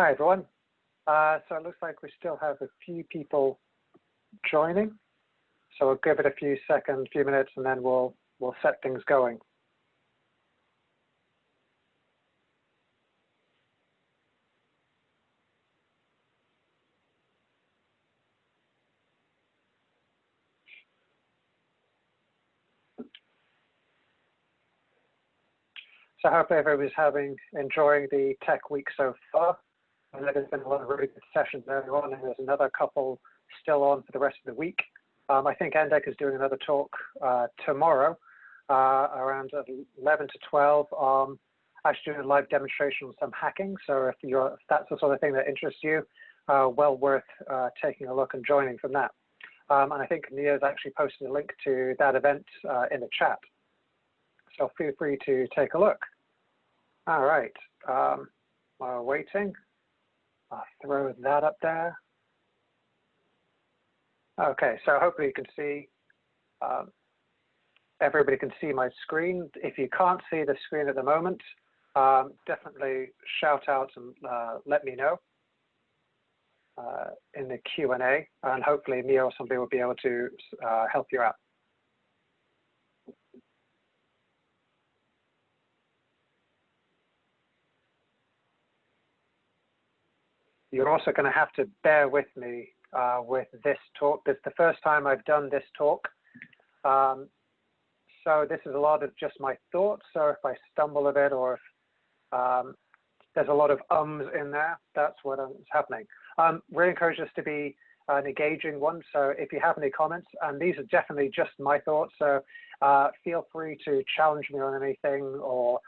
Hi, everyone. So it looks like we still have a few people joining. So we'll give it a few seconds, few minutes, and then we'll set things going. So I hope everybody's enjoying the tech week so far. I know there's been a lot of really good sessions earlier on, and there's another couple still on for the rest of the week. I think NDEC is doing another talk tomorrow around 11 to 12. Actually doing a live demonstration on some hacking. So if that's the sort of thing that interests you, well worth taking a look and joining from that. And I think Nia's actually posted a link to that event in the chat. So feel free to take a look. All right, while we're waiting, I'll throw that up there. Okay, so hopefully you can see, everybody can see my screen. If you can't see the screen at the moment, definitely shout out and let me know in the Q&A, and hopefully Mia or somebody will be able to help you out. You're also going to have to bear with me with this talk. This is the first time I've done this talk. So this is a lot of just my thoughts. So if I stumble a bit or if there's a lot of ums in there, that's what is happening. Really encourage this to be an engaging one. So if you have any comments, and these are definitely just my thoughts, so feel free to challenge me on anything or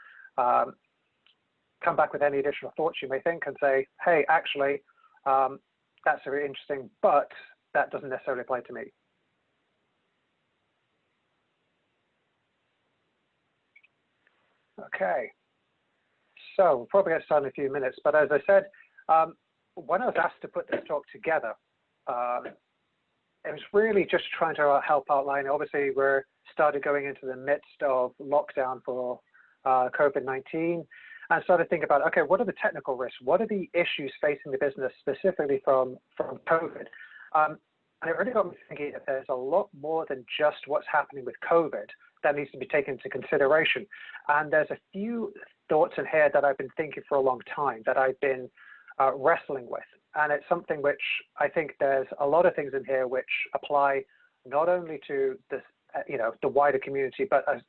come back with any additional thoughts you may think and say, hey, actually, that's very interesting, but that doesn't necessarily apply to me. Okay, so we'll probably get started in a few minutes, but as I said, when I was asked to put this talk together, it was really just trying to help outline. Obviously, we're started going into the midst of lockdown for COVID-19, and started thinking about, okay, what are the technical risks? What are the issues facing the business specifically from COVID? And it really got me thinking that there's a lot more than just what's happening with COVID that needs to be taken into consideration. And there's a few thoughts in here that I've been thinking for a long time that I've been wrestling with. And it's something which I think there's a lot of things in here which apply not only to this, the wider community, but as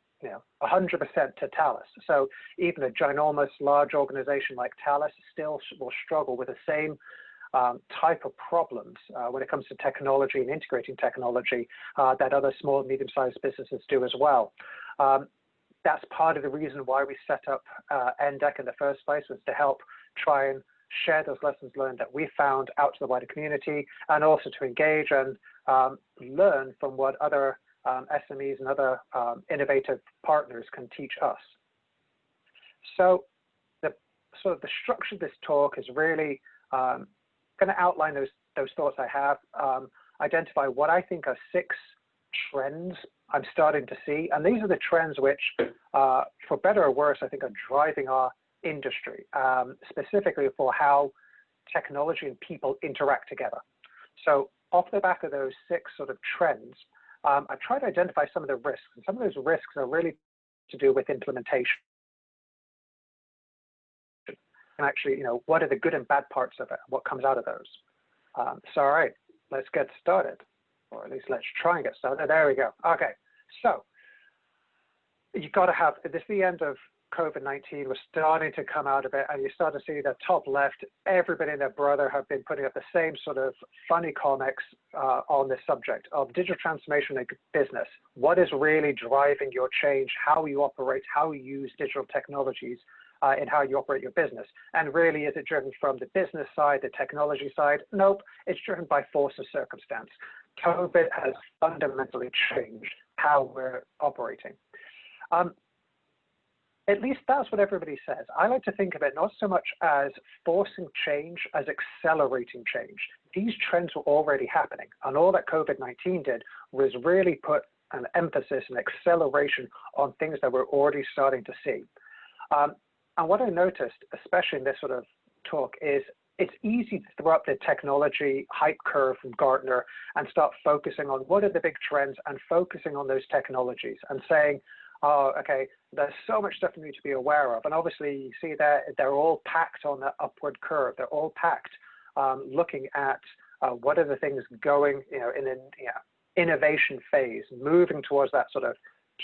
100% to Thales. So even a ginormous large organization like Thales still will struggle with the same type of problems when it comes to technology and integrating technology that other small and medium-sized businesses do as well. That's part of the reason why we set up NDEC in the first place, was to help try and share those lessons learned that we found out to the wider community, and also to engage and learn from what other SMEs and other innovative partners can teach us. So the structure of this talk is really going to outline those thoughts I have, identify what I think are 6 trends I'm starting to see. And these are the trends which, for better or worse, I think are driving our industry, specifically for how technology and people interact together. So off the back of those 6 sort of trends, I try to identify some of the risks, and some of those risks are really to do with implementation. And actually, what are the good and bad parts of it? What comes out of those? So, all right, let's get started, or at least let's try and get started. There we go. Okay, so you've got to have, this is the end of COVID-19. We're starting to come out of it, and you start to see the top left, everybody and their brother have been putting up the same sort of funny comics on this subject of digital transformation in business. What is really driving your change, how you operate, how you use digital technologies in how you operate your business? And really, is it driven from the business side, the technology side? Nope, it's driven by force of circumstance. COVID has fundamentally changed how we're operating. At least that's what everybody says. I like to think of it not so much as forcing change as accelerating change. These trends were already happening, and all that COVID-19 did was really put an emphasis and acceleration on things that we're already starting to see. And what I noticed, especially in this sort of talk, is it's easy to throw up the technology hype curve from Gartner and start focusing on what are the big trends and focusing on those technologies and saying, oh, okay, there's so much stuff we need to be aware of. And obviously you see that they're all packed on the upward curve. They're all packed looking at what are the things going, in an innovation phase, moving towards that sort of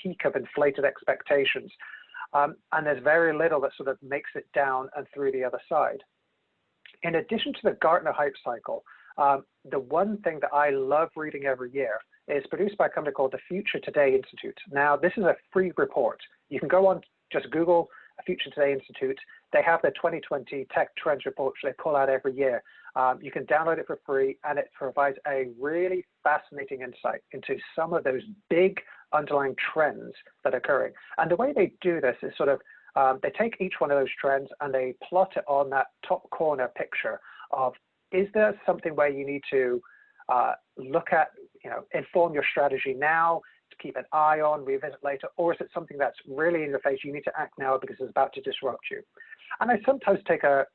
peak of inflated expectations. And there's very little that sort of makes it down and through the other side. In addition to the Gartner hype cycle, the one thing that I love reading every year is produced by a company called the Future Today Institute. Now, this is a free report. You can go on, just Google Future Today Institute. They have the 2020 Tech Trends report, which they pull out every year. You can download it for free, and it provides a really fascinating insight into some of those big underlying trends that are occurring. And the way they do this is sort of, they take each one of those trends and they plot it on that top corner picture of, is there something where you need to look at, inform your strategy now, to keep an eye on, revisit later, or is it something that's really in your face, you need to act now because it's about to disrupt you? And I sometimes take a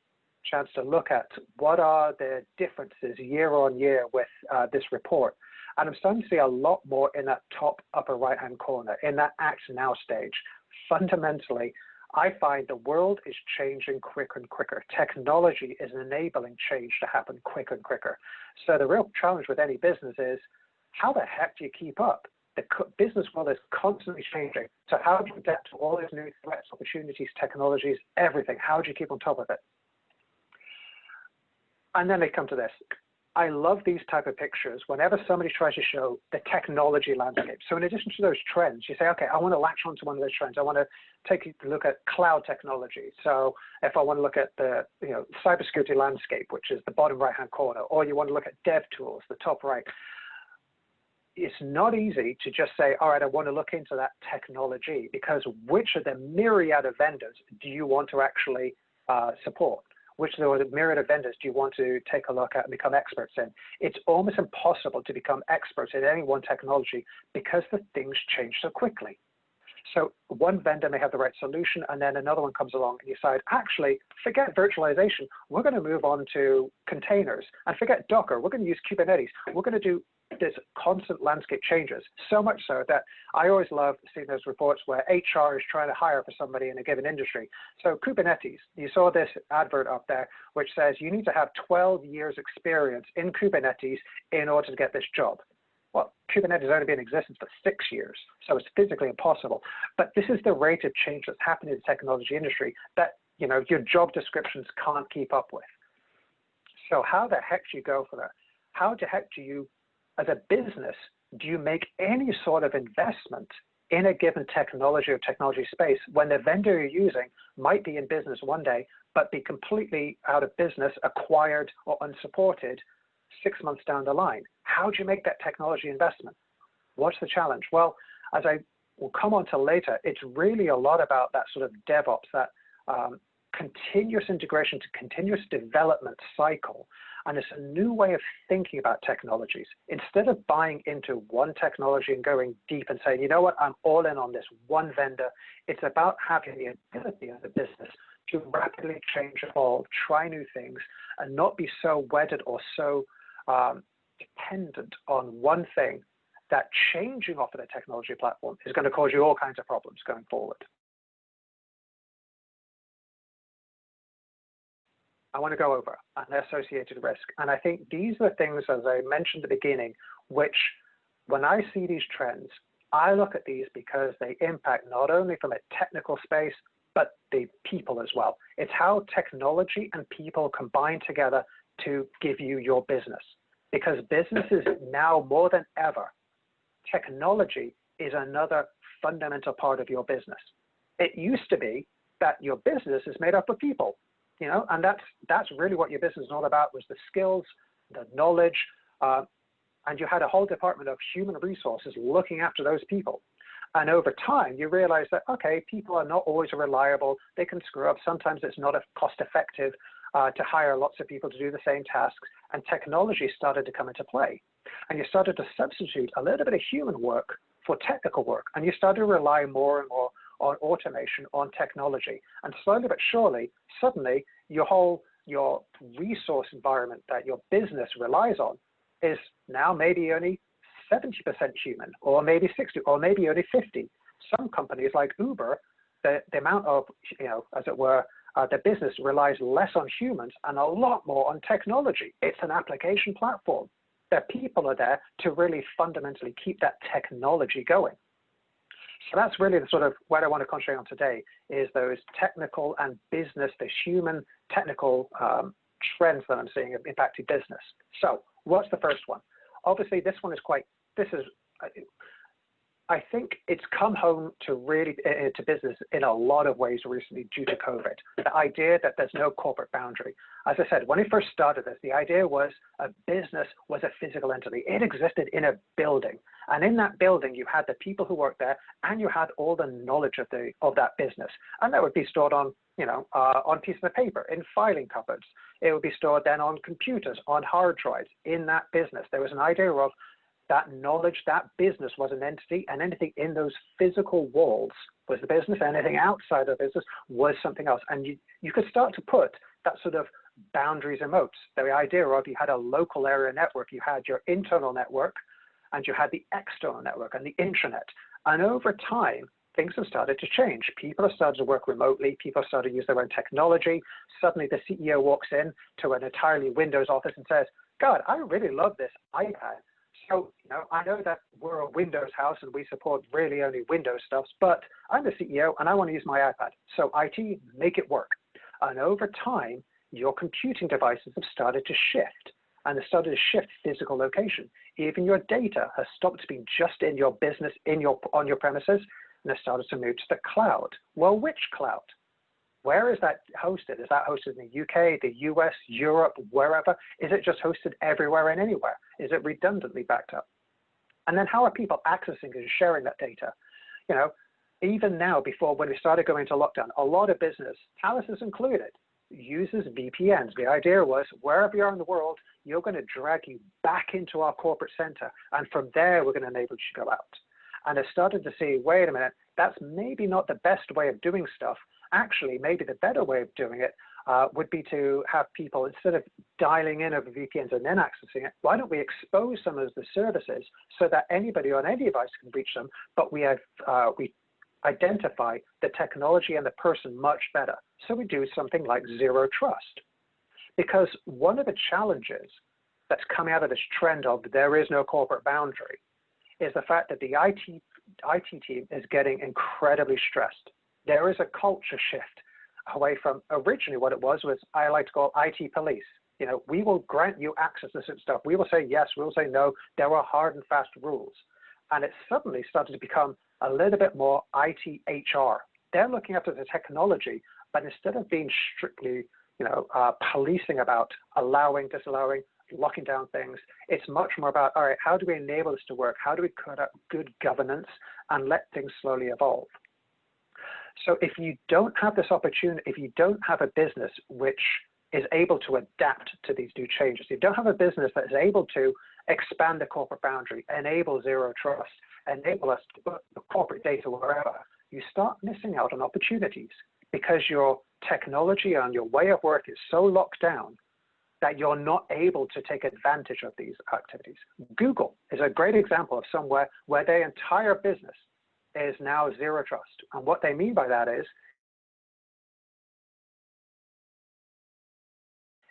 chance to look at what are the differences year on year with this report. And I'm starting to see a lot more in that top upper right-hand corner, in that act now stage. Fundamentally, I find the world is changing quicker and quicker. Technology is enabling change to happen quicker and quicker. So the real challenge with any business is, how the heck do you keep up? The business world is constantly changing. So how do you adapt to all those new threats, opportunities, technologies, everything? How do you keep on top of it? And then they come to this. I love these type of pictures whenever somebody tries to show the technology landscape. So in addition to those trends, you say, okay, I want to latch onto one of those trends. I want to take a look at cloud technology. So if I want to look at the cybersecurity landscape, which is the bottom right-hand corner, or you want to look at dev tools, the top right, it's not easy to just say, all right, I want to look into that technology, because which of the myriad of vendors do you want to actually support? Which of the myriad of vendors do you want to take a look at and become experts in? It's almost impossible to become experts in any one technology because the things change so quickly. So one vendor may have the right solution, and then another one comes along and you decide, actually, forget virtualization. We're going to move on to containers, and forget Docker. We're going to use Kubernetes. We're going to do this constant landscape changes, so much so that I always love seeing those reports where HR is trying to hire for somebody in a given industry. So Kubernetes, you saw this advert up there, which says you need to have 12 years experience in Kubernetes in order to get this job. Well, Kubernetes has only been in existence for 6 years, so it's physically impossible. But this is the rate of change that's happening in the technology industry that your job descriptions can't keep up with. So how the heck do you go for that? How the heck do you, as a business, do you make any sort of investment in a given technology or technology space when the vendor you're using might be in business one day, but be completely out of business, acquired or unsupported 6 months down the line? How do you make that technology investment? What's the challenge? Well, as I will come on to later, it's really a lot about that sort of DevOps, that continuous integration to continuous development cycle. And it's a new way of thinking about technologies. Instead of buying into one technology and going deep and saying, you know what, I'm all in on this one vendor, it's about having the ability as a business to rapidly change, evolve, try new things, and not be so wedded or so dependent on one thing that changing off of the technology platform is going to cause you all kinds of problems going forward. I want to go over an associated risk. And I think these are the things, as I mentioned at the beginning, which when I see these trends, I look at these because they impact not only from a technical space, but the people as well. It's how technology and people combine together to give you your business. Because businesses now more than ever, technology is another fundamental part of your business. It used to be that your business is made up of people. And that's really what your business is all about, was the skills, the knowledge, and you had a whole department of human resources looking after those people. And over time, you realize that, okay, people are not always reliable. They can screw up. Sometimes it's not cost effective to hire lots of people to do the same tasks. And technology started to come into play. And you started to substitute a little bit of human work for technical work. And you started to rely more and more on automation, on technology. And slowly but surely, suddenly, your whole your resource environment that your business relies on is now maybe only 70% human, or maybe 60, or maybe only 50. Some companies like Uber, the amount of, as it were, the business relies less on humans and a lot more on technology. It's an application platform. The people are there to really fundamentally keep that technology going. So that's really the sort of what I want to concentrate on today, is those technical and business, the human technical trends that I'm seeing impacting business. So what's the first one? Obviously, this one is I think it's come home to really to business in a lot of ways recently due to COVID. The idea that there's no corporate boundary. As I said, when I first started this, the idea was a business was a physical entity. It existed in a building, and in that building, you had the people who worked there, and you had all the knowledge of that business, and that would be stored on on pieces of paper in filing cupboards. It would be stored then on computers, on hard drives. In that business, there was an idea of that knowledge, that business was an entity, and anything in those physical walls was the business, anything outside of the business was something else. And you could start to put that sort of boundaries and moats. The idea of you had a local area network, you had your internal network, and you had the external network and the intranet. And over time, things have started to change. People have started to work remotely. People have started to use their own technology. Suddenly the CEO walks in to an entirely Windows office and says, God, I really love this iPad. So, I know that we're a Windows house and we support really only Windows stuff, but I'm the CEO and I want to use my iPad. So IT, make it work. And over time, your computing devices have started to shift, and they started to shift physical location. Even your data has stopped being just in your business, on your premises, and has started to move to the cloud. Well, which cloud? Where is that hosted? Is that hosted in the UK, the US, Europe, wherever? Is it just hosted everywhere and anywhere? Is it redundantly backed up? And then how are people accessing and sharing that data? Even now, when we started going into lockdown, a lot of business, Thales is included, uses VPNs. The idea was wherever you are in the world, you're going to drag you back into our corporate center. And from there, we're going to enable you to go out. And I started to see, wait a minute, that's maybe not the best way of doing stuff. Actually, maybe the better way of doing it would be to have people, instead of dialing in over VPNs and then accessing it, why don't we expose some of the services so that anybody on any device can reach them, but we identify the technology and the person much better. So we do something like zero trust. Because one of the challenges that's coming out of this trend of there is no corporate boundary is the fact that the IT team is getting incredibly stressed. There is a culture shift away from originally what it was I like to call IT police. We will grant you access to certain stuff. We will say yes, we will say no. There are hard and fast rules. And it's suddenly started to become a little bit more IT HR. They're looking after the technology, but instead of being strictly, policing about allowing, disallowing, locking down things, it's much more about, all right, how do we enable this to work? How do we cut out good governance and let things slowly evolve? So if you don't have this opportunity, if you don't have a business which is able to adapt to these new changes, you don't have a business that is able to expand the corporate boundary, enable zero trust, enable us to put the corporate data wherever, you start missing out on opportunities because your technology and your way of work is so locked down that you're not able to take advantage of these activities. Google is a great example of somewhere where their entire business is now zero trust. And what they mean by that is,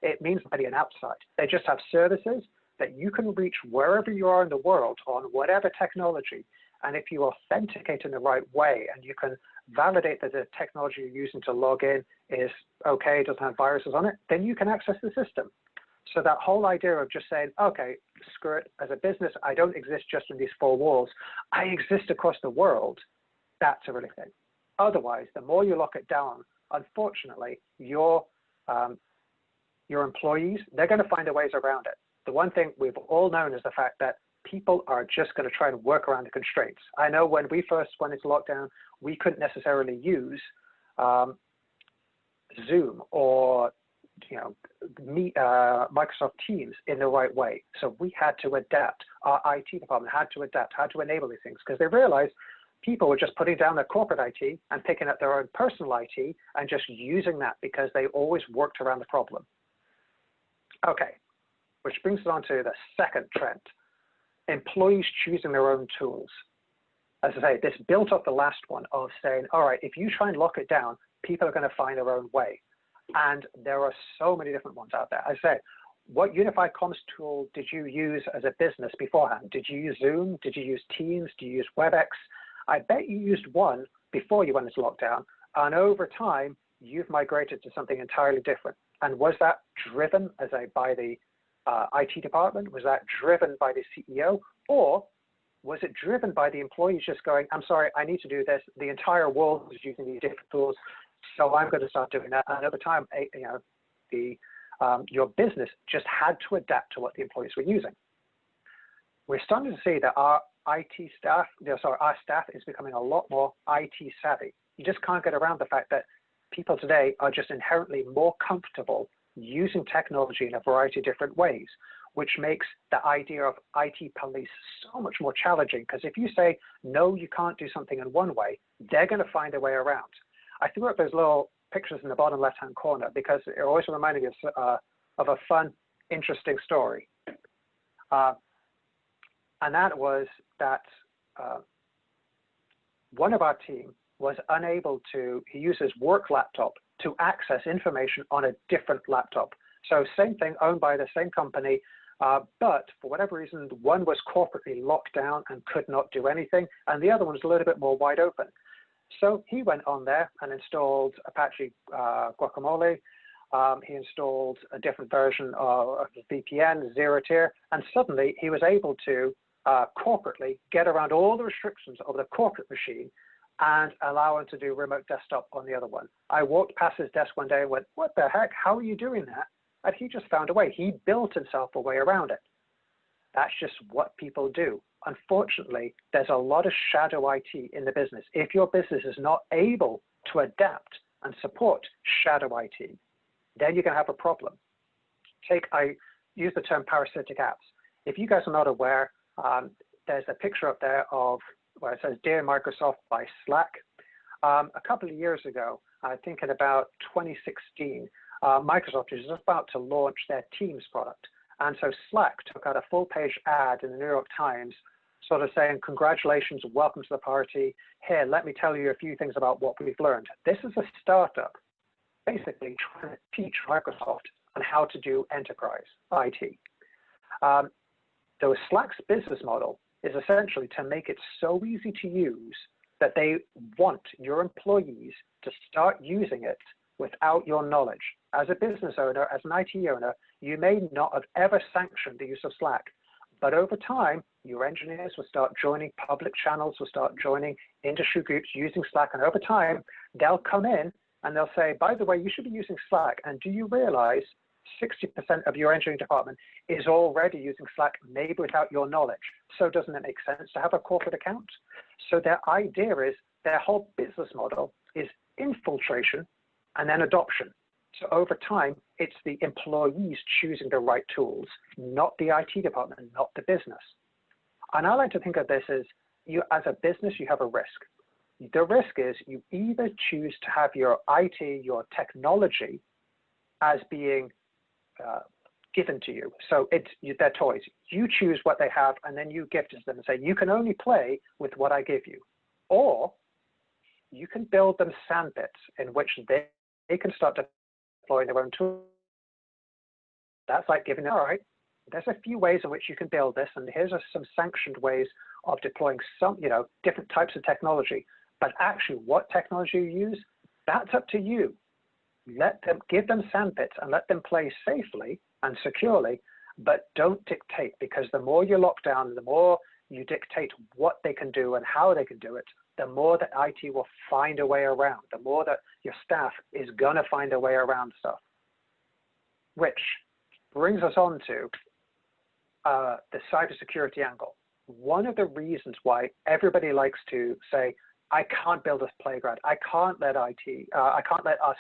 it means nobody on outside. They just have services that you can reach wherever you are in the world on whatever technology. And if you authenticate in the right way and you can validate that the technology you're using to log in is okay, doesn't have viruses on it, then you can access the system. So that whole idea of just saying, okay, screw it, as a business, I don't exist just in these four walls. I exist across the world. That's a really thing. Otherwise, the more you lock it down, unfortunately, your employees, they're going to find their ways around it. The one thing we've all known is the fact that people are just going to try and work around the constraints. I know when we first went into lockdown, we couldn't necessarily use Zoom or Microsoft Teams in the right way. So we had to adapt. Our IT department had to adapt, had to enable these things, because they realized people were just putting down their corporate IT and picking up their own personal IT and just using that because they always worked around the problem. Okay, which brings us on to the second trend, employees choosing their own tools. As I say, this built up the last one of saying, all right, if you try and lock it down, people are going to find their own way. And there are so many different ones out there. As I say, what unified comms tool did you use as a business beforehand? Did you use Zoom? Did you use Teams? Did you use WebEx? I bet you used one before you went into lockdown. And over time, you've migrated to something entirely different. And was that driven by the IT department? Was that driven by the CEO? Or was it driven by the employees just going, I'm sorry, I need to do this. The entire world is using these different tools, so I'm going to start doing that. And over time, your business just had to adapt to what the employees were using. We're starting to see that our IT staff, our staff is becoming a lot more IT savvy. You just can't get around the fact that people today are just inherently more comfortable using technology in a variety of different ways, which makes the idea of IT police so much more challenging, because if you say, no, you can't do something in one way, they're going to find a way around. I threw up those little pictures in the bottom left-hand corner because it always reminded me of a fun, interesting story. And that was that one of our team was unable to, he used his work laptop to access information on a different laptop. So same thing, owned by the same company, but for whatever reason, one was corporately locked down and could not do anything, and the other one was a little bit more wide open. So he went on there and installed Apache Guacamole. He installed a different version of the VPN, Zero Tier, and suddenly he was able to corporately get around all the restrictions of the corporate machine and allow him to do remote desktop on the other one. I walked past his desk one day and went, what the heck, how are you doing that? And he just found a way. He built himself a way around it. That's just what people do. Unfortunately, there's a lot of shadow IT in the business. If your business is not able to adapt and support shadow IT, then you're going to have a problem. I use the term parasitic apps. If you guys are not aware, there's a picture up there of where it says, Dear Microsoft by Slack. A couple of years ago, I think in about 2016, Microsoft was just about to launch their Teams product. And so Slack took out a full-page ad in the New York Times sort of saying, congratulations, welcome to the party. Here, let me tell you a few things about what we've learned. This is a startup basically trying to teach Microsoft on how to do enterprise IT. So Slack's business model is essentially to make it so easy to use that they want your employees to start using it without your knowledge. As a business owner, as an IT owner, you may not have ever sanctioned the use of Slack, but over time, your engineers will start joining public channels, will start joining industry groups using Slack, and over time, they'll come in and they'll say, by the way, you should be using Slack, and do you realize 60% of your engineering department is already using Slack, maybe without your knowledge. So doesn't it make sense to have a corporate account? So their idea is their whole business model is infiltration and then adoption. So over time, it's the employees choosing the right tools, not the IT department, not the business. And I like to think of this as you, as a business, you have a risk. The risk is you either choose to have your IT, your technology, as being given to you. So they're toys. You choose what they have, and then you gift it to them and say, you can only play with what I give you. Or you can build them sandpits in which they can start deploying their own tools. That's like giving them, all right, there's a few ways in which you can build this, and here's some sanctioned ways of deploying some, different types of technology. But actually, what technology you use, that's up to you. Let them, give them sandpits and let them play safely and securely, but don't dictate, because the more you lock down, the more you dictate what they can do and how they can do it, the more that IT will find a way around, the more that your staff is gonna find a way around stuff. Which brings us on to the cybersecurity angle. One of the reasons why everybody likes to say, I can't build a playground. I can't let our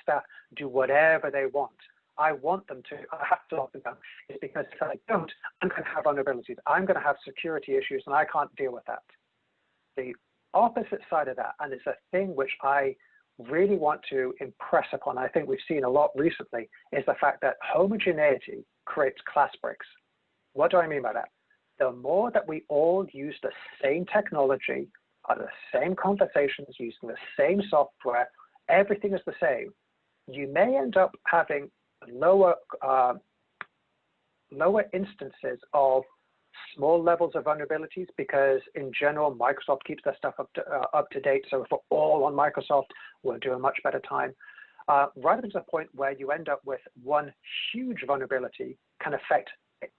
staff do whatever they want. I want them to, I have to lock them down. It's because if I don't, I'm going to have vulnerabilities. I'm going to have security issues, and I can't deal with that. The opposite side of that, and it's a thing which I really want to impress upon, I think we've seen a lot recently, is the fact that homogeneity creates class breaks. What do I mean by that? The more that we all use the same technology, the same conversations, using the same software, everything is the same, you may end up having lower instances of small levels of vulnerabilities, because in general, Microsoft keeps their stuff up to date. So if we're all on Microsoft, we'll do a much better time. Rather than to the point where you end up with one huge vulnerability can affect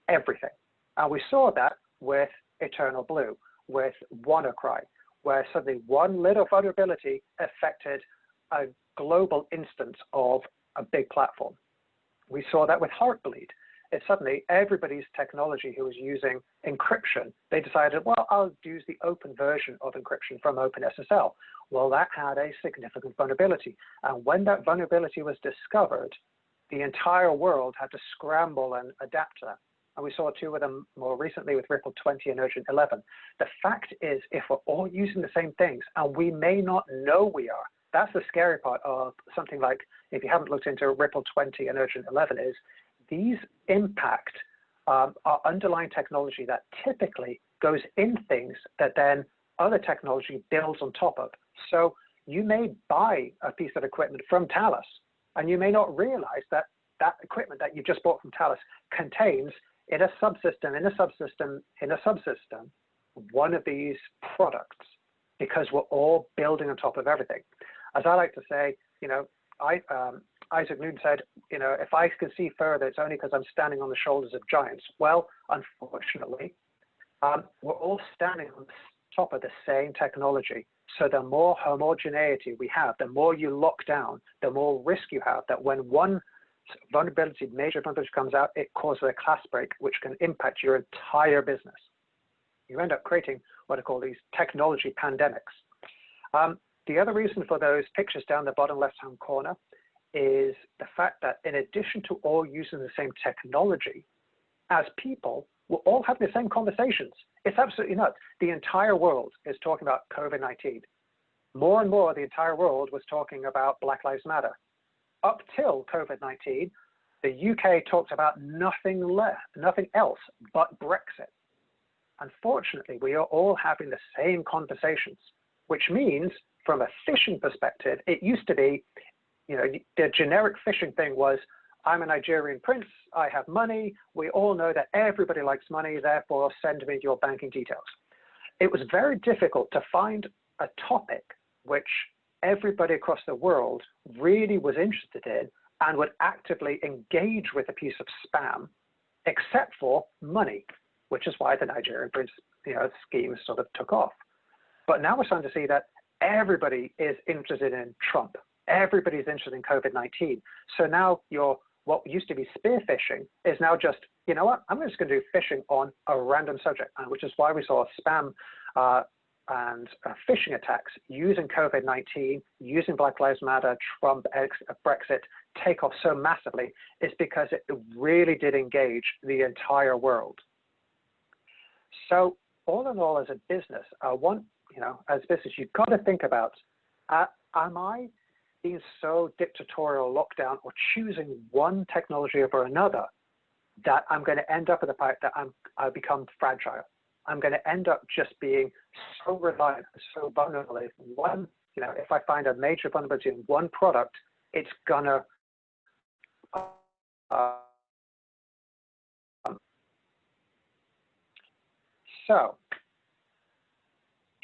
everything. And we saw that with Eternal Blue, with WannaCry, where suddenly one little vulnerability affected a global instance of a big platform. We saw that with Heartbleed. It's suddenly everybody's technology who was using encryption, they decided, well, I'll use the open version of encryption from OpenSSL. Well, that had a significant vulnerability. And when that vulnerability was discovered, the entire world had to scramble and adapt to that. And we saw two of them more recently with Ripple 20 and Urgent 11. The fact is, if we're all using the same things, and we may not know we are, that's the scary part of something like, if you haven't looked into Ripple 20 and Urgent 11, is these impact our underlying technology that typically goes in things that then other technology builds on top of. So you may buy a piece of equipment from Thales, and you may not realize that that equipment that you just bought from Thales contains in a subsystem, in a subsystem, in a subsystem, one of these products, because we're all building on top of everything. As I like to say, you know, Isaac Newton said, you know, if I can see further, it's only because I'm standing on the shoulders of giants. Well, unfortunately, we're all standing on top of the same technology. So the more homogeneity we have, the more you lock down, the more risk you have that when one vulnerability, major vulnerability comes out, it causes a class break, which can impact your entire business. You end up creating what I call these technology pandemics. The other reason for those pictures down the bottom left-hand corner is the fact that in addition to all using the same technology, as people, we're all having the same conversations. It's absolutely nuts. The entire world is talking about COVID-19. More and more, the entire world was talking about Black Lives Matter. Up till COVID-19, the UK talked about nothing else but Brexit. Unfortunately, we are all having the same conversations, which means from a phishing perspective, it used to be, you know, the generic phishing thing was, I'm a Nigerian prince, I have money, we all know that everybody likes money, therefore send me your banking details. It was very difficult to find a topic which everybody across the world really was interested in and would actively engage with a piece of spam, except for money, which is why the Nigerian prince, you know, scheme sort of took off. But now we're starting to see that everybody is interested in Trump. Everybody's interested in COVID-19. So now what used to be spear phishing is now just, you know what, I'm just going to do phishing on a random subject, which is why we saw spam and phishing attacks using COVID-19, using Black Lives Matter, Trump, Brexit take off so massively, is because it really did engage the entire world. So all in all, as a business, as a business, you've got to think about, am I being so dictatorial, lockdown, or choosing one technology over another that I'm going to end up at the point that I become fragile? I'm going to end up just being so reliant, so vulnerable. If I find a major vulnerability in one product, it's gonna so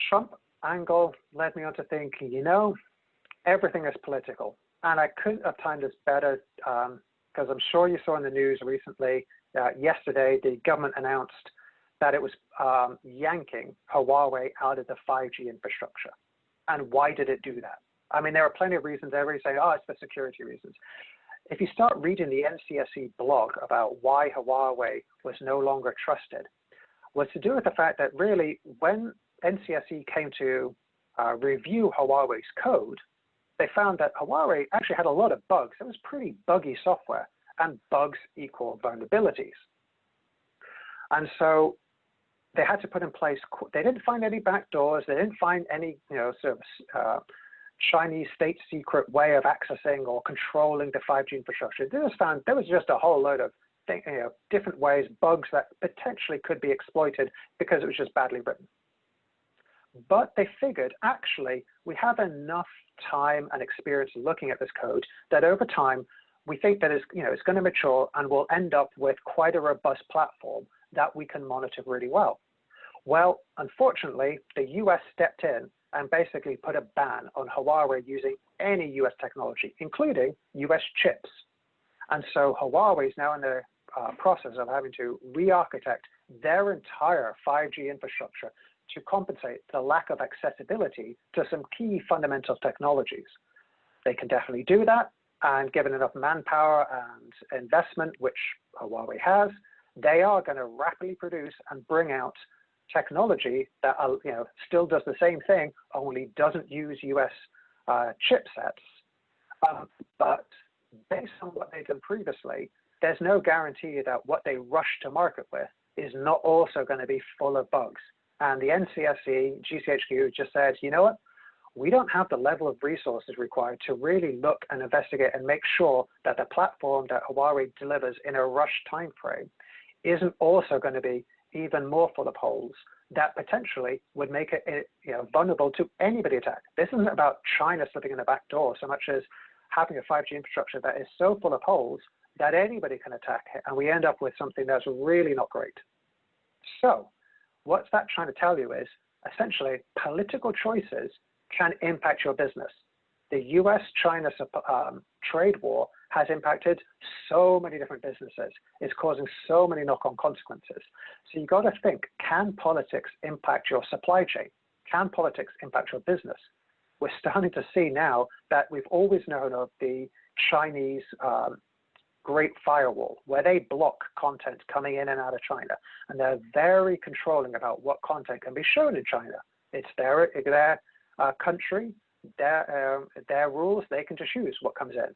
Trump angle led me on to thinking, you know, everything is political, and I couldn't have timed this better because I'm sure you saw in the news recently. Yesterday, the government announced that it was yanking Huawei out of the 5G infrastructure. And why did it do that? I mean, there are plenty of reasons. Everybody's saying, oh, it's for security reasons. If you start reading the NCSE blog about why Huawei was no longer trusted, was to do with the fact that really when NCSE came to review Huawei's code, they found that Huawei actually had a lot of bugs. It was pretty buggy software, and bugs equal vulnerabilities. And so they had to put in place, they didn't find any backdoors, they didn't find any, sort of Chinese state secret way of accessing or controlling the 5G infrastructure. They just found there was just a whole load of different ways, bugs that potentially could be exploited because it was just badly written. But they figured, actually, we have enough time and experience looking at this code that over time, we think that it's going to mature and we'll end up with quite a robust platform that we can monitor really well. Well, unfortunately, the US stepped in and basically put a ban on Huawei using any US technology, including US chips. And so Huawei is now in the process of having to re-architect their entire 5G infrastructure to compensate the lack of accessibility to some key fundamental technologies. They can definitely do that, and given enough manpower and investment, which Huawei has, they are going to rapidly produce and bring out technology that still does the same thing, only doesn't use US chipsets. But based on what they've done previously, there's no guarantee that what they rush to market with is not also going to be full of bugs. And the NCSC, GCHQ just said, you know what? We don't have the level of resources required to really look and investigate and make sure that the platform that Huawei delivers in a rushed time frame isn't also going to be even more full of holes that potentially would make it vulnerable to anybody attack. This isn't about China slipping in the back door so much as having a 5G infrastructure that is so full of holes that anybody can attack it, and we end up with something that's really not great. So what's that trying to tell you is, essentially, political choices can impact your business. The US-China trade war has impacted so many different businesses. It's causing so many knock-on consequences. So you've got to think, can politics impact your supply chain? Can politics impact your business? We're starting to see now that we've always known of the Chinese Great Firewall, where they block content coming in and out of China. And they're very controlling about what content can be shown in China. It's their country, their rules, they can just choose what comes in.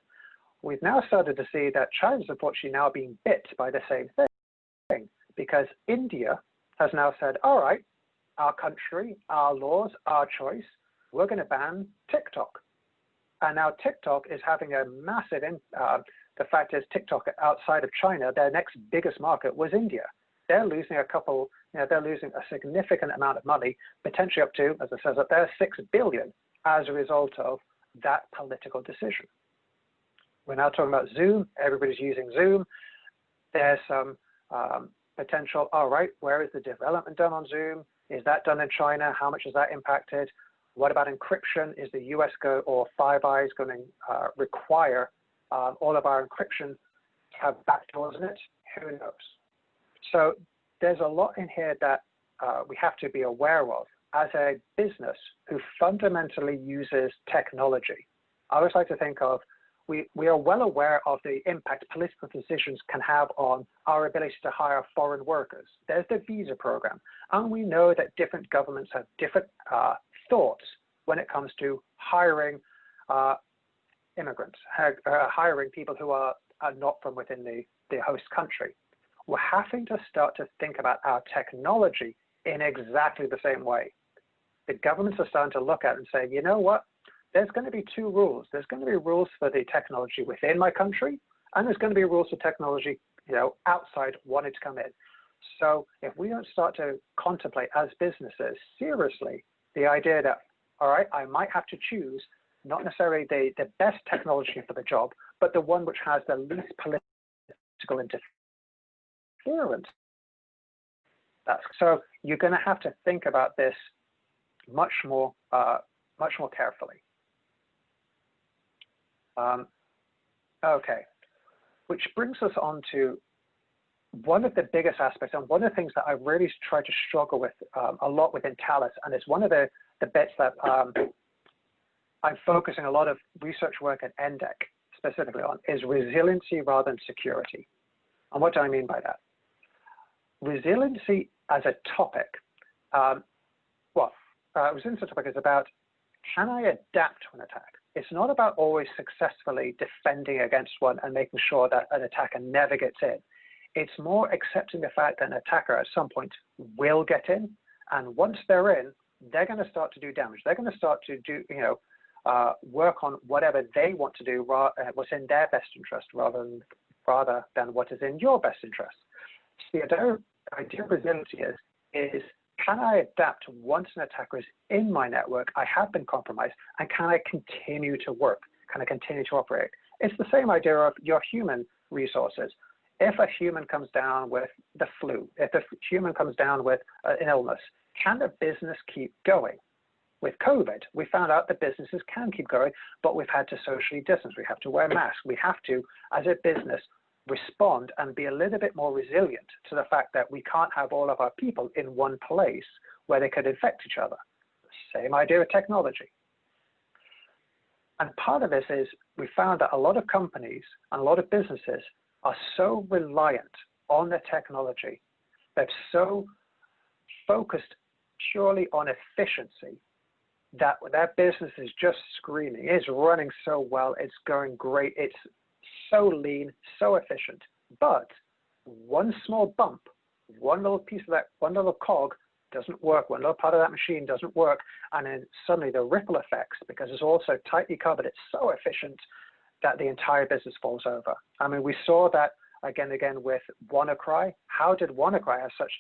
We've now started to see that China's unfortunately now being bit by the same thing, because India has now said, all right, our country, our laws, our choice, we're going to ban TikTok. And now TikTok is having a massive the fact is TikTok outside of China, their next biggest market was India. They're losing they're losing a significant amount of money, potentially up to, as it says up there, $6 billion as a result of that political decision. We're now talking about Zoom. Everybody's using Zoom. There's some potential, all right, where is the development done on Zoom? Is that done in China? How much is that impacted? What about encryption? Is the US or Five Eyes going to require all of our encryption to have backdoors in it? Who knows? So there's a lot in here that we have to be aware of as a business who fundamentally uses technology. I always like to think of, we are well aware of the impact political decisions can have on our ability to hire foreign workers. There's the visa program. And we know that different governments have different thoughts when it comes to hiring immigrants, hiring people who are not from within the host country. We're having to start to think about our technology in exactly the same way. The governments are starting to look at it and say, you know what? There's going to be two rules. There's going to be rules for the technology within my country, and there's going to be rules for technology, outside wanting to come in. So if we don't start to contemplate as businesses seriously the idea that, all right, I might have to choose not necessarily the best technology for the job, but the one which has the least political interference. So you're going to have to think about this much more carefully. Okay, which brings us on to one of the biggest aspects, and one of the things that I really try to struggle with a lot within Thales, and it's one of the bits that I'm focusing a lot of research work at NDEC specifically on, is resiliency rather than security. And what do I mean by that? Resiliency as a topic, resiliency as a topic is about, can I adapt to an attack? It's not about always successfully defending against one and making sure that an attacker never gets in. It's more accepting the fact that an attacker at some point will get in, and once they're in, they're going to start to do damage. They're going to start to do, work on whatever they want to do, what's in their best interest, rather than rather than what is in your best interest. So the idea of resiliency is can I adapt once an attacker is in my network, I have been compromised, and can I continue to work? Can I continue to operate? It's the same idea of your human resources. If a human comes down with the flu, if a human comes down with an illness, can the business keep going? With COVID, we found out that businesses can keep going, but we've had to socially distance. We have to wear masks. We have to, as a business, respond and be a little bit more resilient to the fact that we can't have all of our people in one place where they could infect each other. Same idea with technology. And part of this is we found that a lot of companies and a lot of businesses are so reliant on the technology. They're so focused purely on efficiency that their business is just screaming. It's running so well. It's going great. It's so lean, so efficient. But one small bump, one little piece of that, one little cog doesn't work, one little part of that machine doesn't work, and then suddenly the ripple effects, because it's all so tightly covered, it's so efficient that the entire business falls over. I mean, we saw that again and again with WannaCry. How did WannaCry have such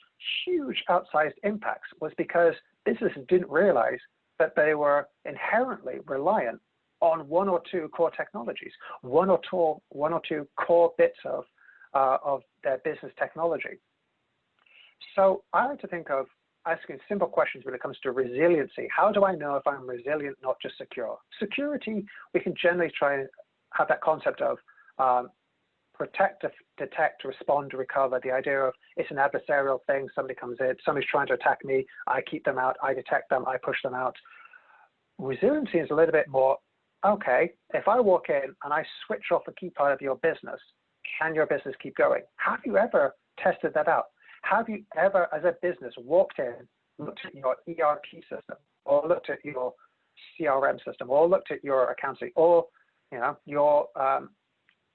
huge outsized impacts? Was because businesses didn't realize that they were inherently reliant on one or two core technologies, one or two core bits of their business technology. So I like to think of asking simple questions when it comes to resiliency. How do I know if I'm resilient, not just secure? Security, we can generally try and have that concept of protect, detect, respond, recover. The idea of it's an adversarial thing. Somebody comes in, somebody's trying to attack me. I keep them out. I detect them. I push them out. Resiliency is a little bit more, okay, if I walk in and I switch off a key part of your business, can your business keep going? Have you ever tested that out? Have you ever, as a business, walked in, looked at your ERP system, or looked at your CRM system, or looked at your accounting, or your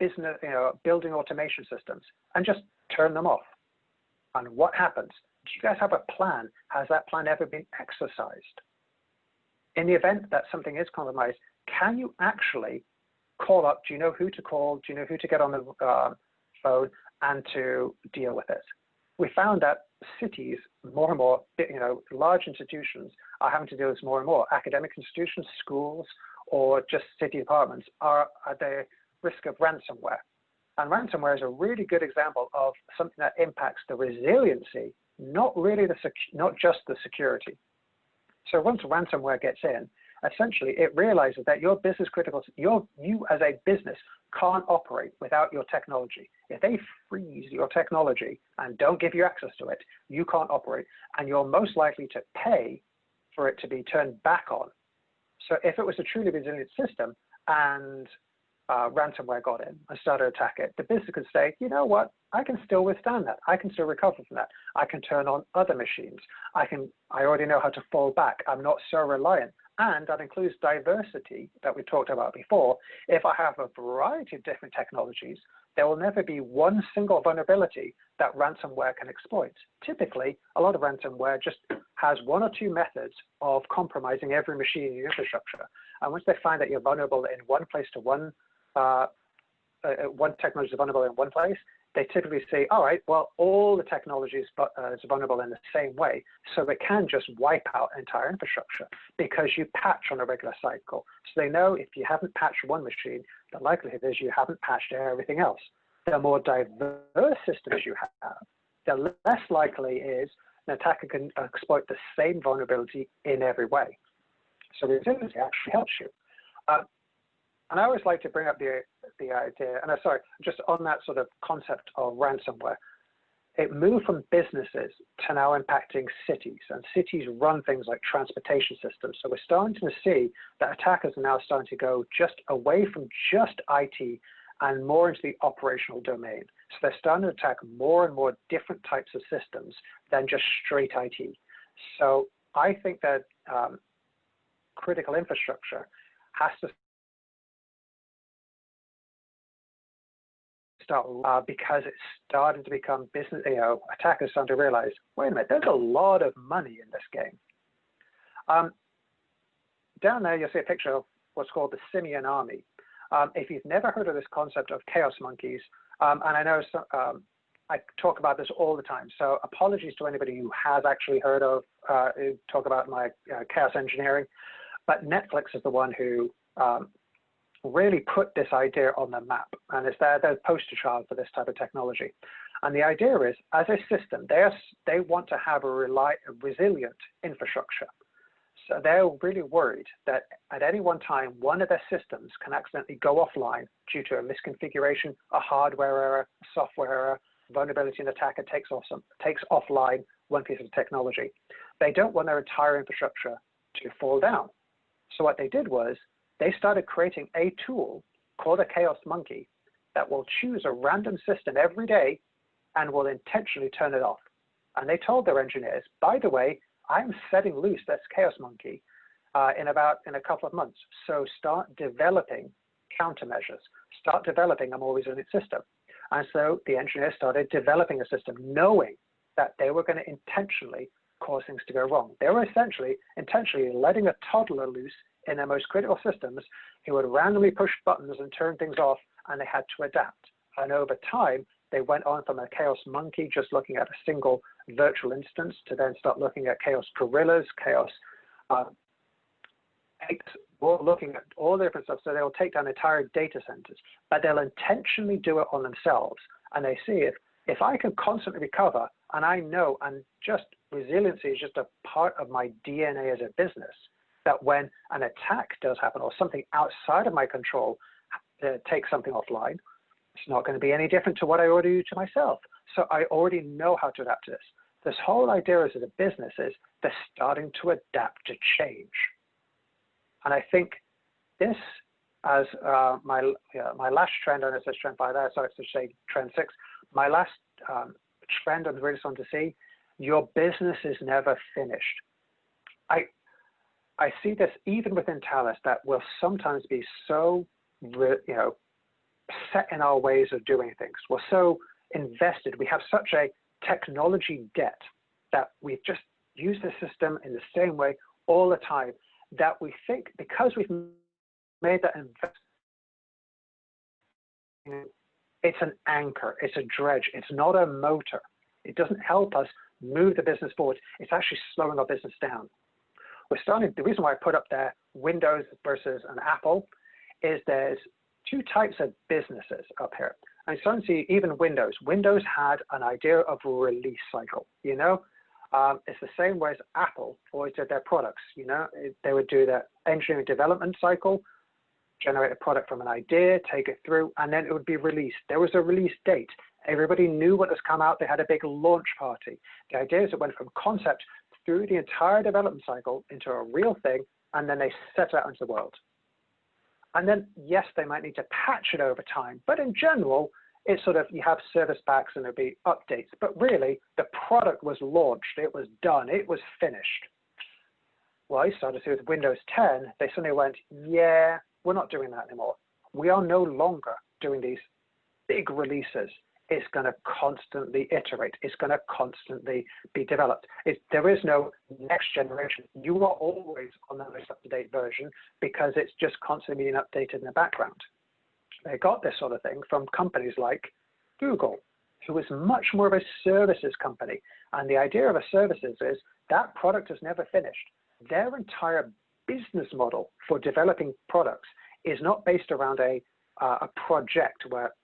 business, building automation systems, and just turned them off? And what happens? Do you guys have a plan? Has that plan ever been exercised? In the event that something is compromised, can you actually call up? Do you know who to call? Do you know who to get on the phone and to deal with it? We found that cities, more and more, large institutions are having to do this more and more. Academic institutions, schools, or just city departments are at the risk of ransomware. And ransomware is a really good example of something that impacts the resiliency, not just the security. So once ransomware gets in, essentially it realizes that your business critical, you as a business can't operate without your technology. If they freeze your technology and don't give you access to it, you can't operate, and you're most likely to pay for it to be turned back on. So if it was a truly resilient system and ransomware got in and started to attack it, the business could say, you know what, I can still withstand that. I can still recover from that. I can turn on other machines. I already know how to fall back. I'm not so reliant. And that includes diversity that we talked about before. If I have a variety of different technologies, there will never be one single vulnerability that ransomware can exploit. Typically, a lot of ransomware just has one or two methods of compromising every machine in your infrastructure. And once they find that you're vulnerable in one place to one technology is vulnerable in one place, they typically say, all right, well, all the technology is vulnerable in the same way. So it can just wipe out entire infrastructure because you patch on a regular cycle. So they know if you haven't patched one machine, the likelihood is you haven't patched everything else. The more diverse systems you have, the less likely is an attacker can exploit the same vulnerability in every way. So resiliency actually helps you. And I always like to bring up the idea, and sorry, just on that sort of concept of ransomware, it moved from businesses to now impacting cities, and cities run things like transportation systems. So we're starting to see that attackers are now starting to go just away from just IT and more into the operational domain. So they're starting to attack more and more different types of systems than just straight IT. So I think that critical infrastructure has to start because it's starting to become business, attackers starting to realize, wait a minute, there's a lot of money in this game. Down there, you'll see a picture of what's called the Simian army. If you've never heard of this concept of chaos monkeys, and I know I talk about this all the time, so apologies to anybody who has actually heard of talk about my chaos engineering, but Netflix is the one who really put this idea on the map, and it's their poster child for this type of technology. And the idea is, as a system, they want to have a resilient infrastructure. So they're really worried that at any one time, one of their systems can accidentally go offline due to a misconfiguration, a hardware error, a software error, vulnerability, and attacker takes offline one piece of technology. They don't want their entire infrastructure to fall down. So what they did was they started creating a tool called a chaos monkey that will choose a random system every day and will intentionally turn it off. And they told their engineers, by the way, I'm setting loose this chaos monkey in a couple of months. So start developing countermeasures, start developing a more resilient system. And so the engineers started developing a system knowing that they were going to intentionally cause things to go wrong. They were essentially intentionally letting a toddler loose in their most critical systems who would randomly push buttons and turn things off, and they had to adapt. And over time, they went on from a chaos monkey, just looking at a single virtual instance, to then start looking at chaos gorillas, chaos apes, looking at all the different stuff. So they'll take down entire data centers, but they'll intentionally do it on themselves. And they see if I can constantly recover, and I know, and just resiliency is just a part of my DNA as a business, that when an attack does happen or something outside of my control takes something offline, it's not going to be any different to what I already do to myself. So I already know how to adapt to this. This whole idea as a business is they're starting to adapt to change. And I think this, as my last trend, and it says trend 5 there, so it's to say trend 6, my last trend I'm really starting to see, your business is never finished. I see this even within Thales, that will sometimes be so, set in our ways of doing things. We're so invested. We have such a technology debt that we just use the system in the same way all the time, that we think because we've made that investment, it's an anchor, it's a dredge, it's not a motor. It doesn't help us move the business forward. It's actually slowing our business down. The reason why I put up there Windows versus an Apple is there's two types of businesses up here. And so you see even Windows. Windows had an idea of a release cycle, It's the same way as Apple always did their products, They would do the engineering development cycle, generate a product from an idea, take it through, and then it would be released. There was a release date. Everybody knew what was coming out. They had a big launch party. The idea is it went from concept through the entire development cycle into a real thing, and then they set it out into the world. And then, yes, they might need to patch it over time, but in general, it's sort of, you have service packs and there'll be updates, but really the product was launched, it was done, it was finished. Well, you started to see with Windows 10, they suddenly went, yeah, we're not doing that anymore. We are no longer doing these big releases. It's going to constantly iterate. It's going to constantly be developed. There is no next generation. You are always on the most up-to-date version because it's just constantly being updated in the background. They got this sort of thing from companies like Google, who is much more of a services company. And the idea of a services is that product is never finished. Their entire business model for developing products is not based around a project where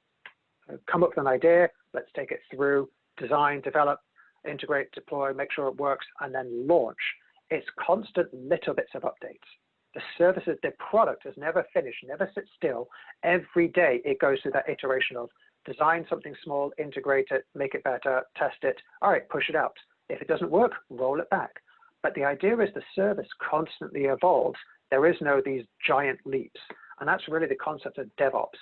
come up with an idea, let's take it through, design, develop, integrate, deploy, make sure it works, and then launch. It's constant little bits of updates. The services, the product is never finished, never sits still. Every day it goes through that iteration of design something small, integrate it, make it better, test it, all right, push it out. If it doesn't work, roll it back. But the idea is the service constantly evolves. There is no these giant leaps. And that's really the concept of DevOps.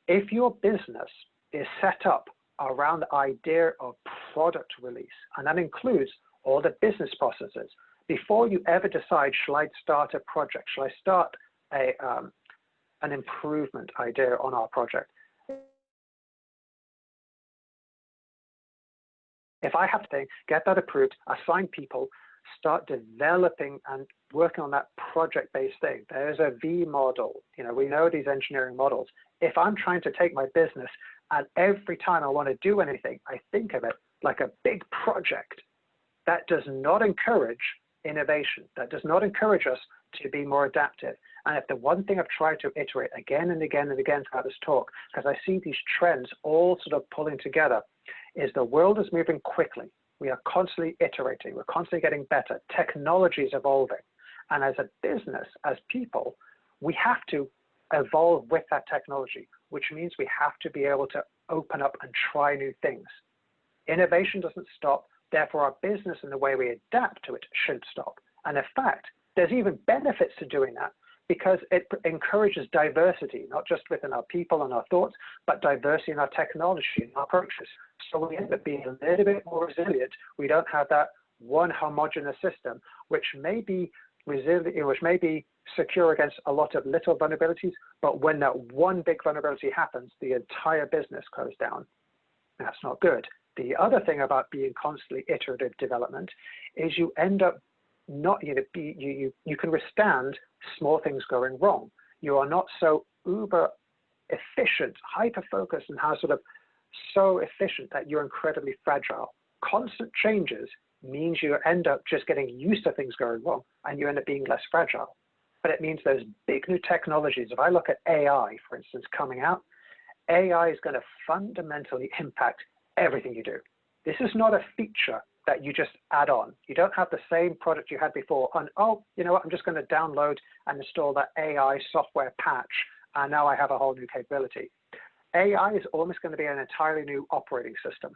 If your business is set up around the idea of product release, and that includes all the business processes. Before you ever decide, shall I start a project? Shall I start an improvement idea on our project? If I have to get that approved, assign people, start developing and working on that project-based thing. There's a V model. You know, we know these engineering models. If I'm trying to take my business and every time I want to do anything, I think of it like a big project, that does not encourage innovation. That does not encourage us to be more adaptive. And if the one thing I've tried to iterate again and again and again throughout this talk, because I see these trends all sort of pulling together, is the world is moving quickly. We are constantly iterating. We're constantly getting better. Technology is evolving. And as a business, as people, we have to evolve with that technology, which means we have to be able to open up and try new things. Innovation doesn't stop. Therefore, our business and the way we adapt to it should stop. And in fact, there's even benefits to doing that because it encourages diversity, not just within our people and our thoughts, but diversity in our technology and our approaches. So we end up being a little bit more resilient. We don't have that one homogeneous system, which may be resilient, which may be secure against a lot of little vulnerabilities, but when that one big vulnerability happens, the entire business goes down. That's not good. The other thing about being constantly iterative development is you end up not, you can withstand small things going wrong. You are not so uber efficient, hyper-focused, and how sort of so efficient that you're incredibly fragile. Constant changes means you end up just getting used to things going wrong, and you end up being less fragile. But it means those big new technologies, if I look at AI, for instance, coming out, AI is going to fundamentally impact everything you do. This is not a feature that you just add on. You don't have the same product you had before and, oh, you know what, I'm just going to download and install that AI software patch, and now I have a whole new capability. AI is almost going to be an entirely new operating system.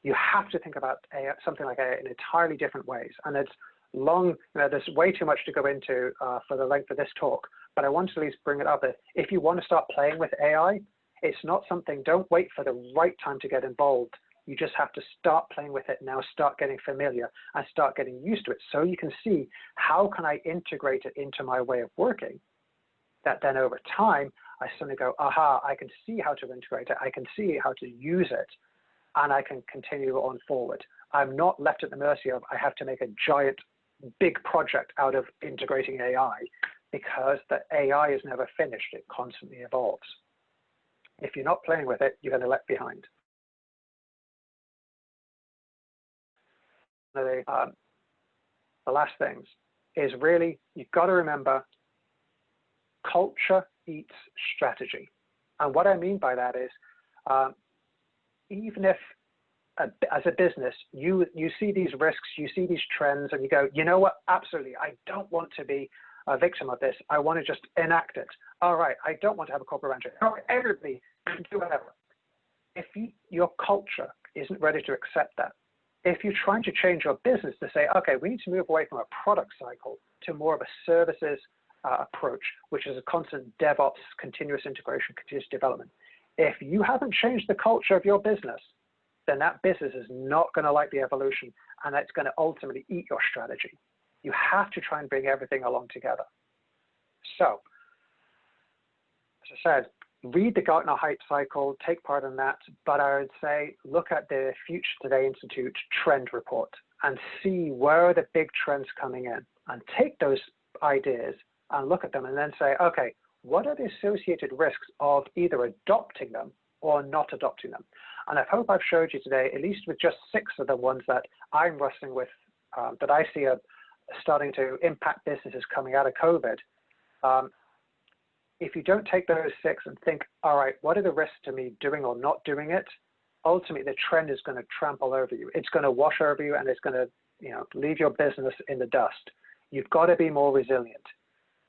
You have to think about AI, something like AI in entirely different ways. And it's long, there's way too much to go into for the length of this talk, but I want to at least bring it up that if you want to start playing with AI, it's not something, don't wait for the right time to get involved. You just have to start playing with it now, start getting familiar and start getting used to it so you can see how can I integrate it into my way of working. That then over time, I suddenly go, aha, I can see how to integrate it. I can see how to use it, and I can continue on forward. I'm not left at the mercy of, I have to make a giant, big project out of integrating AI because the AI is never finished. It constantly evolves. If you're not playing with it, you're going to let behind. The last things is really, you've got to remember, culture eats strategy. And what I mean by that is, even if as a business, you see these risks, you see these trends, and you go, you know what, absolutely, I don't want to be a victim of this. I want to just enact it. All right, I don't want to have a corporate venture. All right, everybody can do whatever. If your culture isn't ready to accept that, if you're trying to change your business to say, okay, we need to move away from a product cycle to more of a services approach, which is a constant DevOps, continuous integration, continuous development. If you haven't changed the culture of your business, then that business is not going to like the evolution, and it's going to ultimately eat your strategy. You have to try and bring everything along together. So, as I said, read the Gartner Hype Cycle, take part in that, but I would say look at the Future Today Institute trend report and see where are the big trends coming in, and take those ideas and look at them and then say, okay, what are the associated risks of either adopting them or not adopting them? And I hope I've showed you today, at least with just 6 of the ones that I'm wrestling with, that I see are starting to impact businesses coming out of COVID. If you don't take those 6 and think, all right, what are the risks to me doing or not doing it? Ultimately, the trend is going to trample over you. It's going to wash over you, and it's going to, leave your business in the dust. You've got to be more resilient.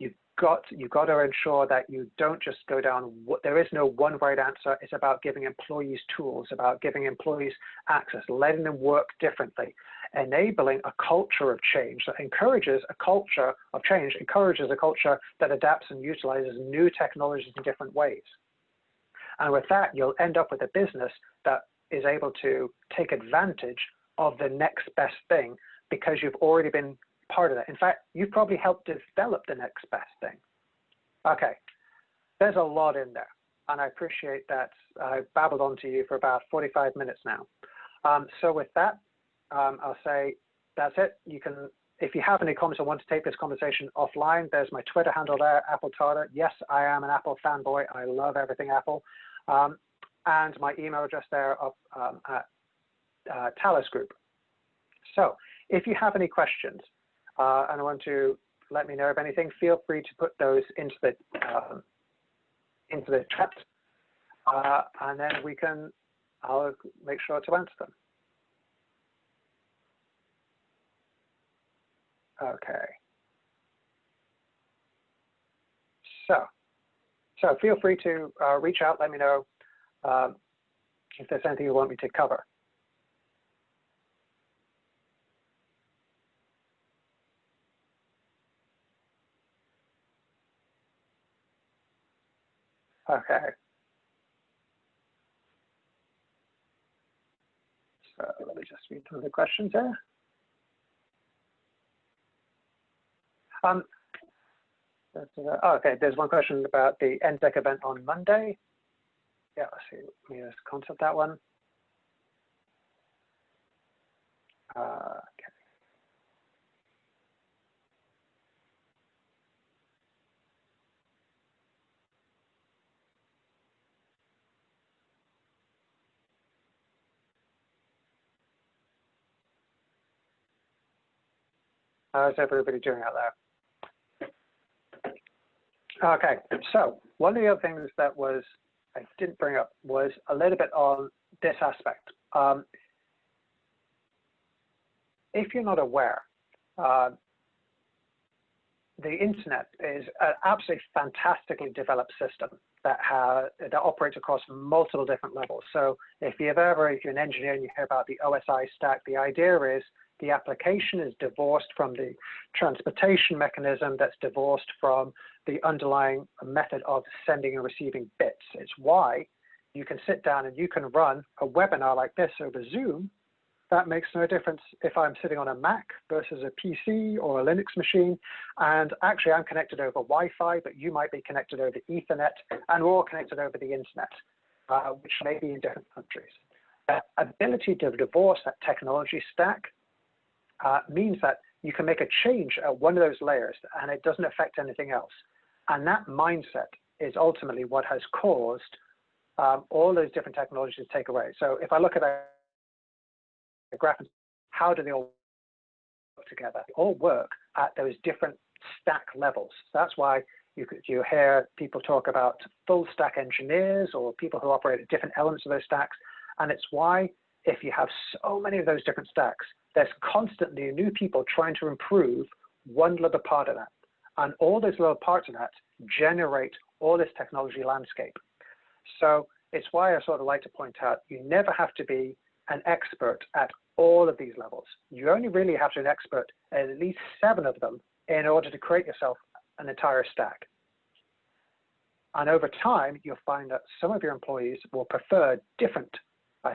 You've got to ensure that you don't just go down. There is no one right answer. It's about giving employees tools, about giving employees access, letting them work differently, enabling a culture of change that encourages a culture of change, encourages a culture that adapts and utilizes new technologies in different ways. And with that, you'll end up with a business that is able to take advantage of the next best thing because you've already been part of that. In fact, you've probably helped develop the next best thing. Okay, there's a lot in there, and I appreciate that I babbled on to you for about 45 minutes now. So with that, I'll say that's it. You can If you have any comments or want to take this conversation offline, there's my Twitter handle there, Apple Tarter. Yes, I am an Apple fanboy. I love everything Apple. And my email address there up at Talis Group. So if you have any questions and want to let me know of anything, feel free to put those into the chat, and then I'll make sure to answer them. Okay. So feel free to reach out, let me know if there's anything you want me to cover. Okay. So let me just read through the questions here. Okay, there's one question about the NDEC event on Monday. Yeah, let's see, let me just concept that one. Okay. How's everybody doing out there? Okay, so one of the other things that I didn't bring up was a little bit on this aspect. If you're not aware, the internet is an absolutely fantastically developed system that operates across multiple different levels. So if you're an engineer and you hear about the OSI stack, the idea is the application is divorced from the transportation mechanism that's divorced from the underlying method of sending and receiving bits. It's why you can sit down and you can run a webinar like this over Zoom. That makes no difference if I'm sitting on a Mac versus a PC or a Linux machine. And actually, I'm connected over Wi-Fi, but you might be connected over Ethernet, and we're all connected over the internet, which may be in different countries. That ability to divorce that technology stack means that you can make a change at one of those layers and it doesn't affect anything else. And that mindset is ultimately what has caused all those different technologies to take away. So if I look at a graph, how do they all work together? They all work at those different stack levels. That's why you hear people talk about full stack engineers or people who operate at different elements of those stacks. And it's why if you have so many of those different stacks, there's constantly new people trying to improve one little part of that. And all those little parts of that generate all this technology landscape. So it's why I sort of like to point out, you never have to be an expert at all of these levels. You only really have to be an expert at least 7 of them in order to create yourself an entire stack. And over time, you'll find that some of your employees will prefer different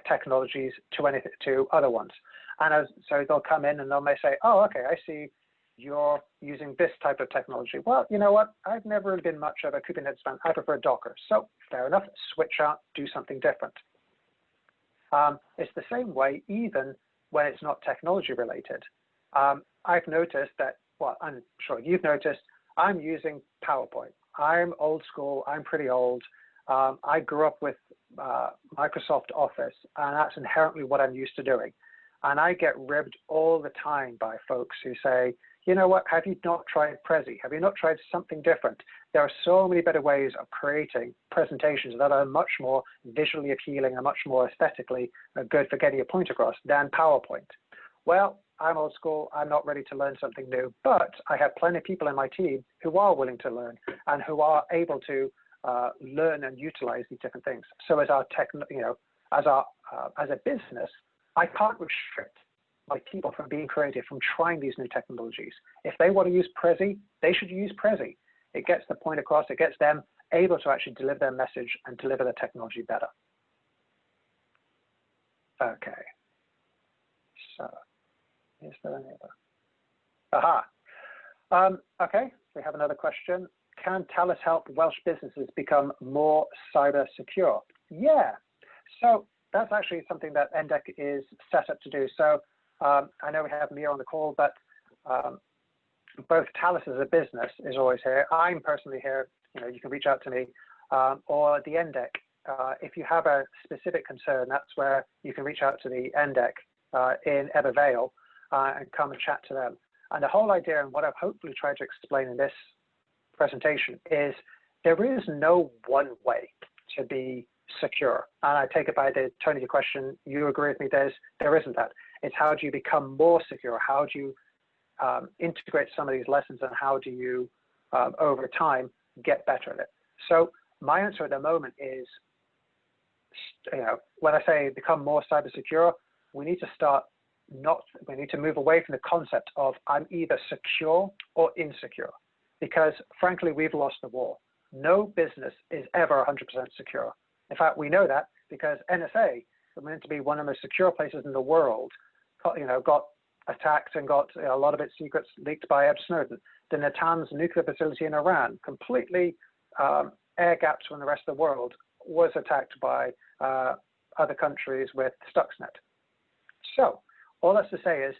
technologies to other ones. And so they'll come in and they may say, oh, okay, I see you're using this type of technology. Well, you know what? I've never really been much of a Kubernetes fan. I prefer Docker. So fair enough, switch out, do something different. It's the same way even when it's not technology related. I've noticed that, well, I'm sure you've noticed, I'm using PowerPoint. I'm old school, I'm pretty old. I grew up with Microsoft Office, and that's inherently what I'm used to doing. And I get ribbed all the time by folks who say, you know what, have you not tried Prezi? Have you not tried something different? There are so many better ways of creating presentations that are much more visually appealing and much more aesthetically good for getting a point across than PowerPoint. Well, I'm old school, I'm not ready to learn something new, but I have plenty of people in my team who are willing to learn and who are able to learn and utilize these different things. So as a business, I can't restrict my people from being creative, from trying these new technologies. If they want to use Prezi, they should use Prezi. It gets the point across, it gets them able to actually deliver their message and deliver the technology better. Okay. So, is there any other? Aha. Okay, we have another question. Can Talis help Welsh businesses become more cyber secure? Yeah. So that's actually something that NDEC is set up to do. So I know we have Mia on the call, but both Talis as a business is always here. I'm personally here. You can reach out to me, or the NDEC. If you have a specific concern, that's where you can reach out to the NDEC in Ebbw Vale and come and chat to them. And the whole idea, and what I've hopefully tried to explain in this presentation, is there is no one way to be secure. And I take it by the tone of your question, you agree with me, there isn't that. It's how do you become more secure? How do you integrate some of these lessons, and how do you, over time, get better at it? So my answer at the moment is, when I say become more cyber secure, we need to move away from the concept of I'm either secure or insecure, because frankly, we've lost the war. No business is ever 100% secure. In fact, we know that because NSA, meant to be one of the most secure places in the world, got attacked and got a lot of its secrets leaked by Ed Snowden. The Natanz nuclear facility in Iran, completely air gaps from the rest of the world, was attacked by other countries with Stuxnet. So all that's to say is,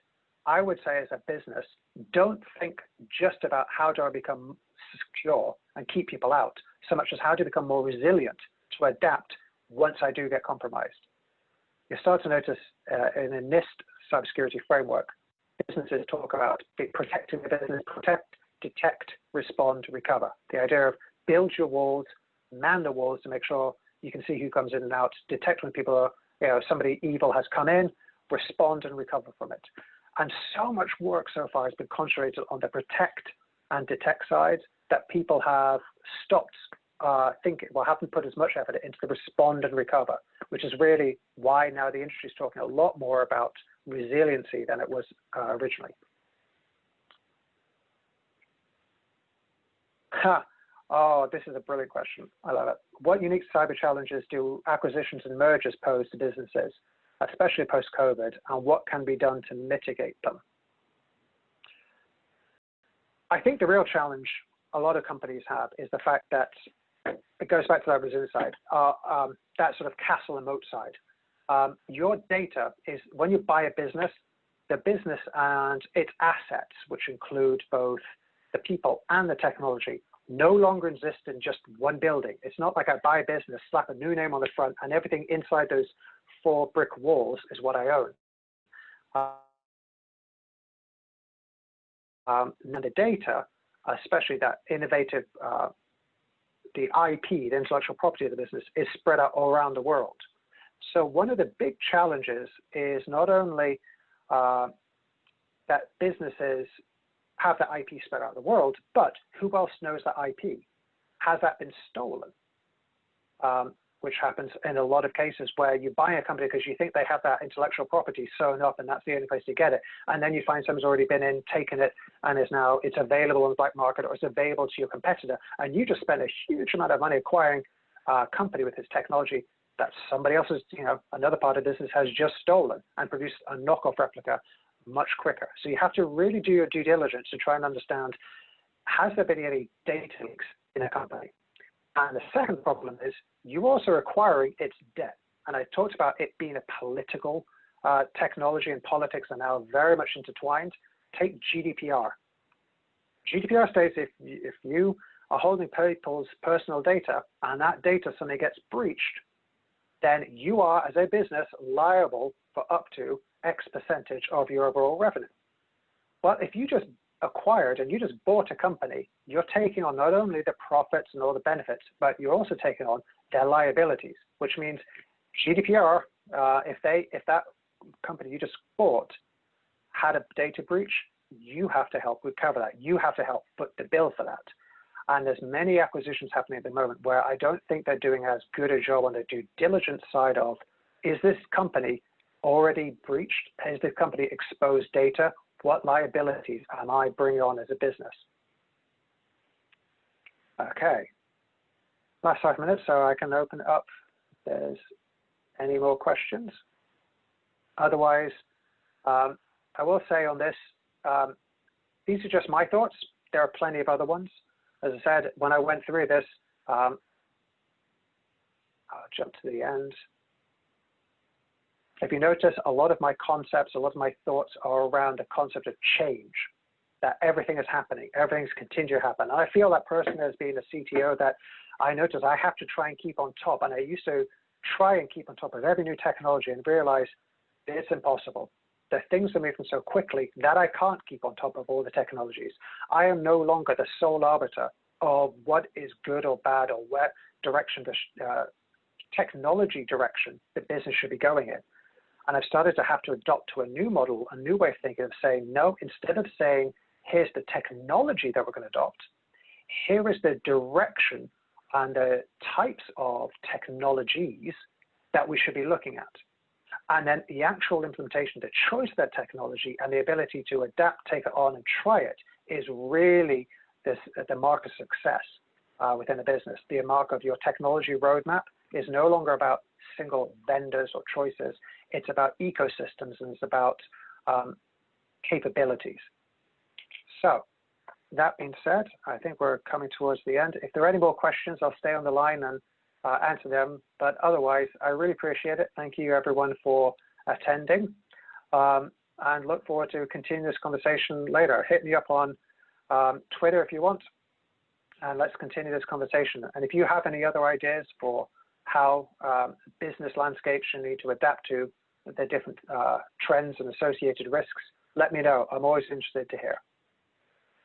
I would say as a business, don't think just about how do I become secure and keep people out, so much as how do you become more resilient to adapt once I do get compromised. You start to notice in a NIST cybersecurity framework, businesses talk about protecting the business, protect, detect, respond, recover. The idea of build your walls, man the walls to make sure you can see who comes in and out, detect when people are, somebody evil has come in, respond and recover from it. And so much work so far has been concentrated on the protect and detect side that people have stopped thinking, haven't put as much effort into the respond and recover, which is really why now the industry is talking a lot more about resiliency than it was originally. Oh, this is a brilliant question. I love it. What unique cyber challenges do acquisitions and mergers pose to businesses, especially post-COVID, and what can be done to mitigate them? I think the real challenge a lot of companies have is the fact that it goes back to that resilience side, that sort of castle and moat side. Your data is, when you buy a business, the business and its assets, which include both the people and the technology, no longer exist in just one building. It's not like I buy a business, slap a new name on the front, and everything inside those 4 brick walls is what I own. And the data, especially that innovative, the IP, the intellectual property of the business, is spread out all around the world. So one of the big challenges is not only that businesses have the IP spread out the world, but who else knows that IP? Has that been stolen? Which happens in a lot of cases where you buy a company because you think they have that intellectual property sewn up and that's the only place to get it. And then you find someone's already been in, taken it, and it's available on the black market, or it's available to your competitor. And you just spend a huge amount of money acquiring a company with its technology that somebody else's, another part of business has just stolen and produced a knockoff replica much quicker. So you have to really do your due diligence to try and understand, has there been any data leaks in a company? And the second problem is you're also acquiring its debt. And I talked about it being a political technology, and politics are now very much intertwined. Take GDPR. GDPR states if you are holding people's personal data and that data suddenly gets breached, then you are, as a business, liable for up to X percentage of your overall revenue. But if you just acquired and you just bought a company, you're taking on not only the profits and all the benefits, but you're also taking on their liabilities, which means GDPR, if that company you just bought had a data breach, you have to help recover that. You have to help foot the bill for that. And there's many acquisitions happening at the moment where I don't think they're doing as good a job on the due diligence side of, is this company already breached? Has this company exposed data? What liabilities am I bringing on as a business? Okay, last 5 minutes, so I can open it up if there's any more questions. Otherwise, I will say on this, these are just my thoughts. There are plenty of other ones. As I said, when I went through this, I'll jump to the end. If you notice, a lot of my concepts, a lot of my thoughts are around the concept of change. that everything is happening, everything's continuing to happen. And I feel that person as being a CTO that I notice I have to try and keep on top. And I used to try and keep on top of every new technology and realize it's impossible. The things are moving so quickly that I can't keep on top of all the technologies. I am no longer the sole arbiter of what is good or bad or what direction the technology direction the business should be going in. And I've started to have to adopt to a new model, a new way of thinking of saying, no, instead of saying, here's the technology that we're going to adopt, here is the direction and the types of technologies that we should be looking at. And then the actual implementation, the choice of that technology and the ability to adapt, take it on and try it is really the mark of success within a business. The mark of your technology roadmap is no longer about single vendors or choices. It's about ecosystems and it's about capabilities. So that being said, I think we're coming towards the end. If there are any more questions, I'll stay on the line and answer them. But otherwise, I really appreciate it. Thank you, everyone, for attending. And look forward to continuing this conversation later. Hit me up on Twitter if you want. And let's continue this conversation. And if you have any other ideas for how business landscapes should need to adapt to the different trends and associated risks, let me know. I'm always interested to hear.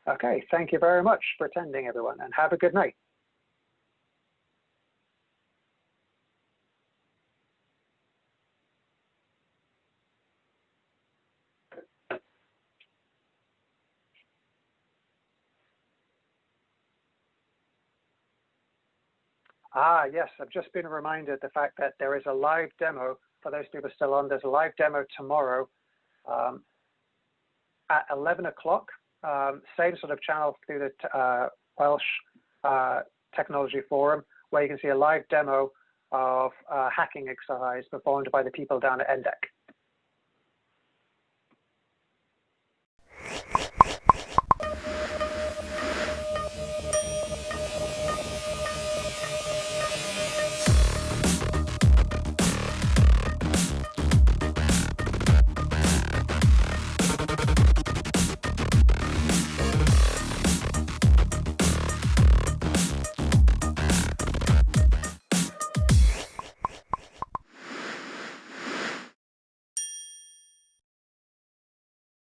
Okay, thank you very much for attending, everyone, and have a good night. Yes, I've just been reminded the fact that there is a live demo, for those people still on, there's a live demo tomorrow at 11 o'clock, same sort of channel through the Welsh Technology Forum, where you can see a live demo of a hacking exercise performed by the people down at NDEC.